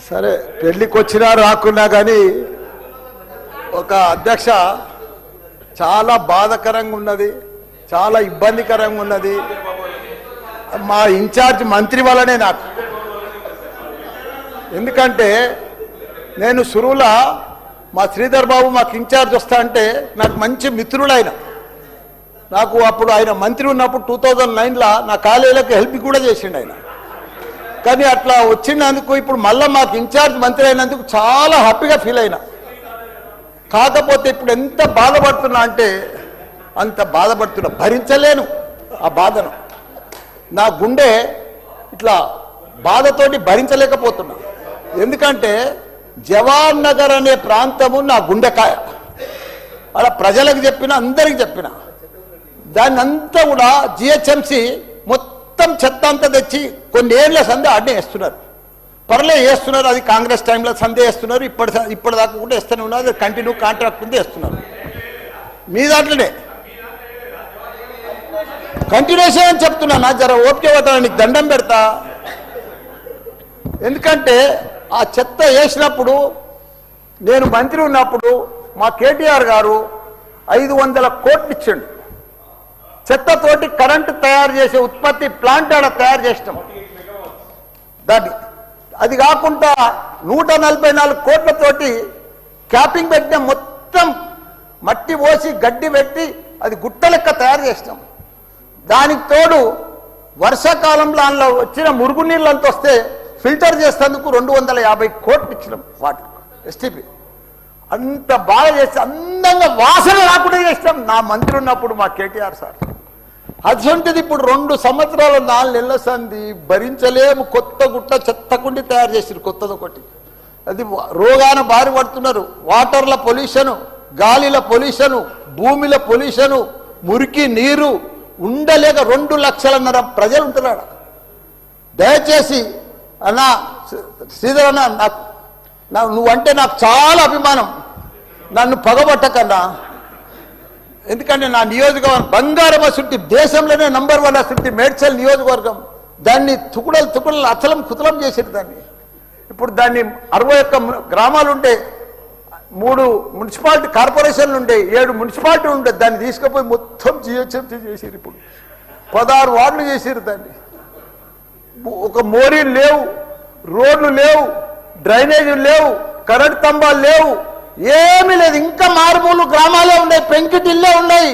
సరే పెళ్లికి వచ్చినా రాకున్నా కానీ ఒక అధ్యక్ష చాలా బాధాకరంగా ఉన్నది, చాలా ఇబ్బందికరంగా ఉన్నది. మా ఇన్ఛార్జ్ మంత్రి వల్లనే నాకు. ఎందుకంటే నేను సురువుల మా శ్రీధర్ బాబు మాకు ఇన్ఛార్జ్ వస్తా అంటే నాకు మంచి మిత్రుడు ఆయన. నాకు అప్పుడు ఆయన మంత్రి ఉన్నప్పుడు 2009లో నా కాలేజీలకు హెల్ప్ కూడా చేసిండు ఆయన. కానీ అట్లా వచ్చినందుకు ఇప్పుడు మళ్ళీ మాకు ఇన్ఛార్జ్ మంత్రి అయినందుకు చాలా హ్యాపీగా ఫీల్ అయినా. కాకపోతే ఇప్పుడు ఎంత బాధపడుతున్నా అంటే అంత బాధపడుతున్నా, భరించలేను ఆ బాధను. నా గుండె ఇట్లా బాధతోటి భరించలేకపోతున్నా. ఎందుకంటే జవహర్ నగర్ అనే ప్రాంతము నా గుండెకాయ. అలా ప్రజలకు చెప్పిన, అందరికి చెప్పిన, దాన్ని అంతా కూడా జిహెచ్ఎంసి మొత్తం చెత్త అంతా తెచ్చి కొన్ని ఏళ్ళ సందే అడ్డే వేస్తున్నారు. పర్లే వేస్తున్నారు, అది కాంగ్రెస్ టైంలో సందే వేస్తున్నారు, ఇప్పటిదాకా కూడా వేస్తూనే ఉన్నారు. అది కంటిన్యూ కాంట్రాక్ట్ ఉంది వేస్తున్నారు. మీ దాంట్లోనే కంటిన్యూషన్ అని చెప్తున్నా. నా జర ఓపిక పడతా, నీకు దండం పెడతా. ఎందుకంటే ఆ చెత్త వేసినప్పుడు నేను మంత్రి ఉన్నప్పుడు మా కేటీఆర్ గారు 500 కోట్లు ఇచ్చిండు. చెత్తతోటి కరెంటు తయారు చేసే ఉత్పత్తి ప్లాంట్ ఆడ తయారు చేసినాం దాన్ని. అది కాకుండా 144 కోట్లతోటి క్యాపింగ్ పెట్టిన, మొత్తం మట్టి పోసి గడ్డి పెట్టి అది గుట్ట లెక్క తయారు చేసినాం. దానికి తోడు వర్షాకాలంలో అందులో వచ్చిన మురుగునీళ్ళంతా వస్తే ఫిల్టర్ చేసేందుకు 250 కోట్లు ఇచ్చినాం వాటర్ ఎస్టీపీ. అంత బాగా చేస్తే అందంగా వాసన రాకుండా చేసినాం నా మంత్రి ఉన్నప్పుడు మా కేటీఆర్ సార్. అటువంటిది ఇప్పుడు 2 సంవత్సరాలు 4 నెలల సంది భరించలేము. కొత్త గుట్ట చెత్తకుండి తయారు చేసారు కొత్తది ఒకటి. అది రోగాన బారి పడుతున్నారు. వాటర్ల పొల్యూషను, గాలిల పొల్యూషను, భూమిల పొల్యూషను, మురికి నీరు ఉండలేక 2 లక్షలన్నర ప్రజలు ఉంటున్నాడు. దయచేసి అన్నా శ్రీధర్ అన్న, నువ్వంటే నాకు చాలా అభిమానం, నన్ను పగబట్టకన్నా. ఎందుకంటే నా నియోజకవర్గం బంగారం అసుంటి, దేశంలోనే నంబర్ 1 అసుంటి మేడ్చల్ నియోజకవర్గం. దాన్ని తుకుడలు అచలం కుతలం చేసేది దాన్ని. ఇప్పుడు దాన్ని 61 గ్రామాలు ఉంటే, 3 మున్సిపాలిటీ కార్పొరేషన్లు ఉండే, 7 మున్సిపాలిటీ ఉండే. దాన్ని తీసుకుపోయి మొత్తం జిహెచ్ఎంసీ చేసారు. ఇప్పుడు 16 వార్డులు చేసారు దాన్ని. ఒక మోరీలు లేవు, రోడ్లు లేవు, డ్రైనేజీలు లేవు, కరెంట్ స్తంభాలు లేవు, ఏమీ లేదు. ఇంకా మారుమూలు గ్రామాలే ఉన్నాయి, పెంకిటిల్లే ఉన్నాయి.